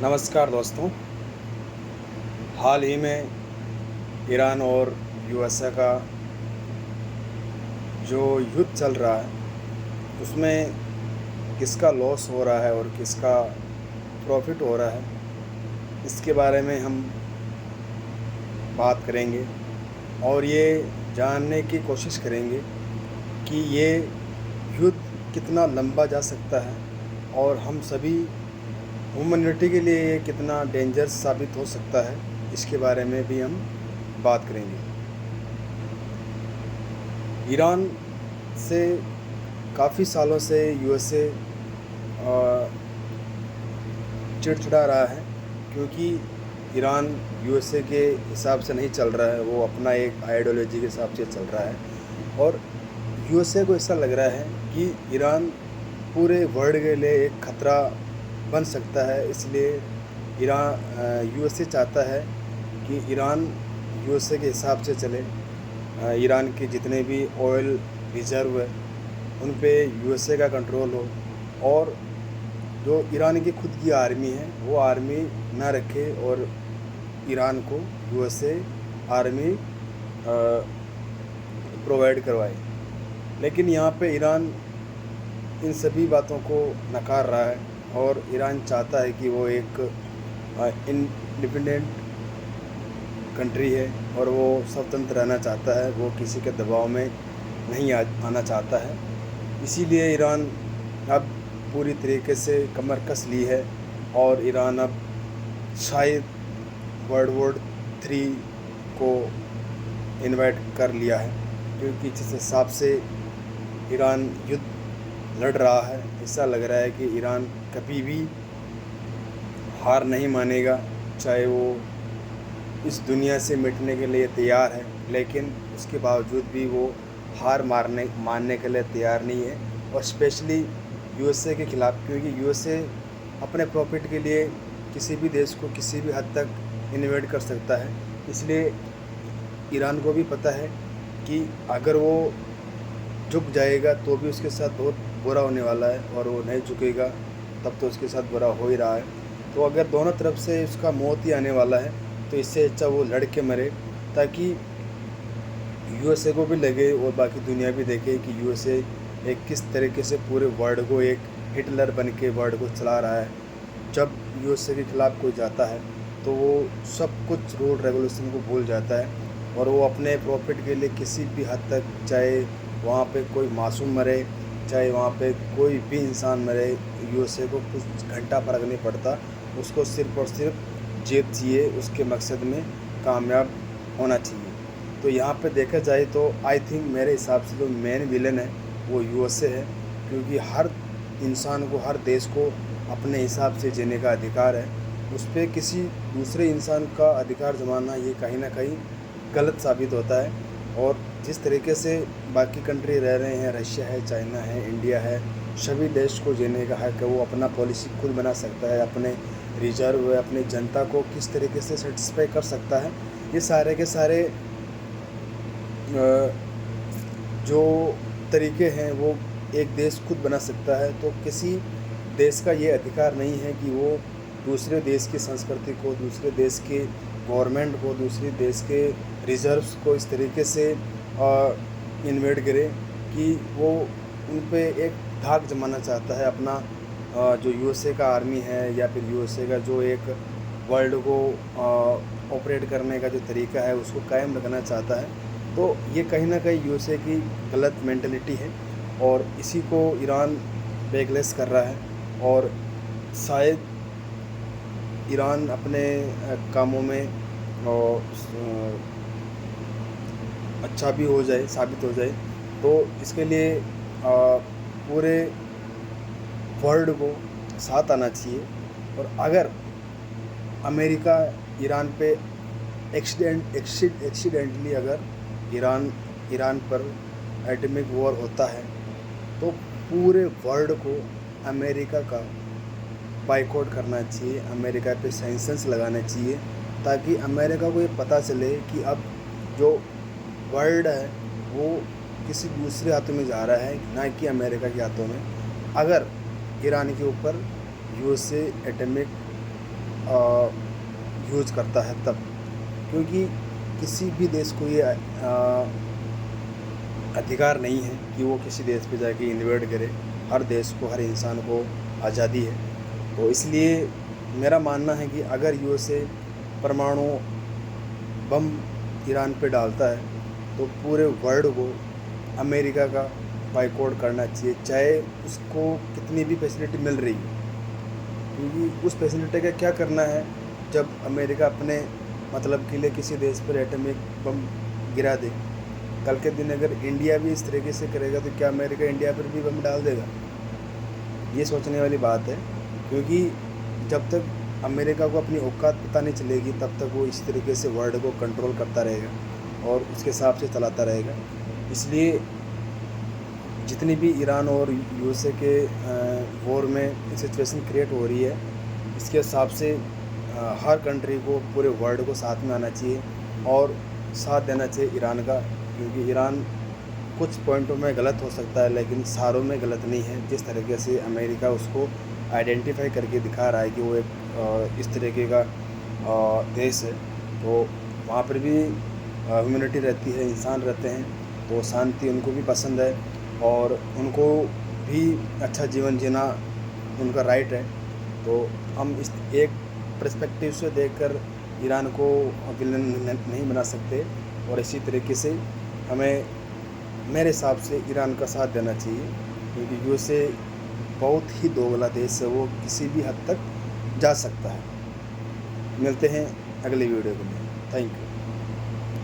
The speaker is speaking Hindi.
नमस्कार दोस्तों। हाल ही में ईरान और यूएसए का जो युद्ध चल रहा है उसमें किसका लॉस हो रहा है और किसका प्रॉफिट हो रहा है, इसके बारे में हम बात करेंगे और ये जानने की कोशिश करेंगे कि ये युद्ध कितना लंबा जा सकता है और हम सभी ह्यूमैनिटी के लिए ये कितना डेंजरस साबित हो सकता है। इसके बारे में भी हम बात करेंगे। ईरान से काफ़ी सालों से यूएसए चिड़चिड़ा रहा है, क्योंकि ईरान यूएसए के हिसाब से नहीं चल रहा है, वो अपना एक आइडियोलॉजी के हिसाब से चल रहा है। और यूएसए को ऐसा लग रहा है कि ईरान पूरे वर्ल्ड के लिए एक ख़तरा बन सकता है, इसलिए यूएसए चाहता है कि ईरान यूएसए के हिसाब से चले। ईरान के जितने भी ऑयल रिजर्व है उन पे यूएसए का कंट्रोल हो, और जो ईरान की खुद की आर्मी है वो आर्मी ना रखे और ईरान को यूएसए आर्मी प्रोवाइड करवाए। लेकिन यहाँ पे ईरान इन सभी बातों को नकार रहा है और ईरान चाहता है कि वो एक इंडिपेंडेंट कंट्री है और वो स्वतंत्र रहना चाहता है, वो किसी के दबाव में नहीं आना चाहता है। इसीलिए ईरान अब पूरी तरीके से कमर कस ली है और ईरान अब शायद वर्ल्ड वॉर 3 को इनवाइट कर लिया है, क्योंकि जिस हिसाब से ईरान युद्ध लड़ रहा है ऐसा लग रहा है कि ईरान कभी भी हार नहीं मानेगा। चाहे वो इस दुनिया से मिटने के लिए तैयार है, लेकिन उसके बावजूद भी वो हार मानने के लिए तैयार नहीं है, और स्पेशली यूएसए के ख़िलाफ़, क्योंकि यूएसए अपने प्रॉफिट के लिए किसी भी देश को किसी भी हद तक इन्वेड कर सकता है। इसलिए ईरान को भी पता है कि अगर वो झुक जाएगा तो भी उसके साथ बहुत बुरा होने वाला है, और वो नहीं झुकेगा तब तो उसके साथ बुरा हो ही रहा है। तो अगर दोनों तरफ से उसका मौत ही आने वाला है तो इससे अच्छा वो लड़ के मरे, ताकि यूएसए को भी लगे और बाकी दुनिया भी देखे कि यूएसए एक किस तरीके से पूरे वर्ल्ड को एक हिटलर बन के वर्ल्ड को चला रहा है। जब यूएसए के ख़िलाफ़ कोई जाता है तो वो सब कुछ रूल रेगुलेशन को भूल जाता है और वो अपने प्रॉफिट के लिए किसी भी हद तक, चाहे वहाँ पे कोई मासूम मरे, चाहे वहाँ पे कोई भी इंसान मरे, यूएसए को कुछ घंटा फ़र्क नहीं पड़ता। उसको सिर्फ़ और सिर्फ जीत चाहिए, उसके मकसद में कामयाब होना चाहिए। तो यहाँ पे देखा जाए तो आई थिंक मेरे हिसाब से जो मेन विलन है वो यूएसए है, क्योंकि हर इंसान को, हर देश को अपने हिसाब से जीने का अधिकार है। उस पर किसी दूसरे इंसान का अधिकार जमाना ये कहीं ना कहीं गलत साबित होता है। और जिस तरीके से बाकी कंट्री रह रहे हैं, रशिया है, चाइना है, इंडिया है, सभी देश को जीने का हक है, वो अपना पॉलिसी खुद बना सकता है, अपने रिजर्व है, अपनी जनता को किस तरीके से सेटिस्फाई कर सकता है। ये सारे के सारे जो तरीके हैं वो एक देश खुद बना सकता है। तो किसी देश का ये अधिकार नहीं है कि वो दूसरे देश की संस्कृति को, दूसरे देश के गवर्नमेंट को, दूसरे देश के रिजर्व्स को इस तरीके से इन्वेड करे कि वो उन पे एक धाक जमाना चाहता है। अपना जो यूएसए का आर्मी है या फिर यूएसए का जो एक वर्ल्ड को ऑपरेट करने का जो तरीका है उसको कायम रखना चाहता है। तो ये कहीं ना कहीं यूएसए की गलत मेंटलिटी है और इसी को ईरान बैकलेस कर रहा है, और शायद ईरान अपने कामों में अच्छा भी हो जाए, साबित हो जाए। तो इसके लिए पूरे वर्ल्ड को साथ आना चाहिए। और अगर अमेरिका ईरान पे एक्सीडेंटली अगर ईरान पर एटॉमिक वॉर होता है तो पूरे वर्ल्ड को अमेरिका का बाइकआउट करना चाहिए, अमेरिका पे सैंक्शंस लगाने चाहिए, ताकि अमेरिका को ये पता चले कि अब जो वर्ल्ड है वो किसी दूसरे हाथों में जा रहा है, ना कि अमेरिका के हाथों में। अगर ईरान के ऊपर यूएसए एटॉमिक यूज़ करता है तब, क्योंकि किसी भी देश को ये अधिकार नहीं है कि वो किसी देश पे जाके इन्वेड करे। हर देश को, हर इंसान को आज़ादी है। तो इसलिए मेरा मानना है कि अगर यूएसए परमाणु बम ईरान पे डालता है तो पूरे वर्ल्ड को अमेरिका का बाइकआउट करना चाहिए, चाहे उसको कितनी भी फैसिलिटी मिल रही है। क्योंकि उस फैसिलिटी का क्या करना है जब अमेरिका अपने मतलब के लिए किसी देश पर एटॉमिक बम गिरा दे। कल के दिन अगर इंडिया भी इस तरीके से करेगा तो क्या अमेरिका इंडिया पर भी बम डाल देगा? ये सोचने वाली बात है, क्योंकि जब तक अमेरिका को अपनी औकात पता नहीं चलेगी तब तक वो इस तरीके से वर्ल्ड को कंट्रोल करता रहेगा और उसके हिसाब से चलाता रहेगा। इसलिए जितनी भी ईरान और यूएसए के वॉर में सिचुएशन क्रिएट हो रही है, इसके हिसाब से हर कंट्री को, पूरे वर्ल्ड को साथ में आना चाहिए और साथ देना चाहिए ईरान का। क्योंकि ईरान कुछ पॉइंटों में गलत हो सकता है लेकिन सारों में गलत नहीं है। जिस तरीके से अमेरिका उसको आइडेंटिफाई करके दिखा रहा है कि वो एक इस तरीके का देश है, तो वहाँ पर भी ह्यूमैनिटी रहती है, इंसान रहते हैं, तो शांति उनको भी पसंद है और उनको भी अच्छा जीवन जीना उनका राइट है। तो हम इस एक पर्सपेक्टिव से देखकर ईरान को विलन नहीं बना सकते और इसी तरीके से हमें, मेरे हिसाब से, ईरान का साथ देना चाहिए। क्योंकि यूएसए बहुत ही दोगला देश है, वो किसी भी हद तक जा सकता है। मिलते हैं अगले वीडियो के लिए। Thank you.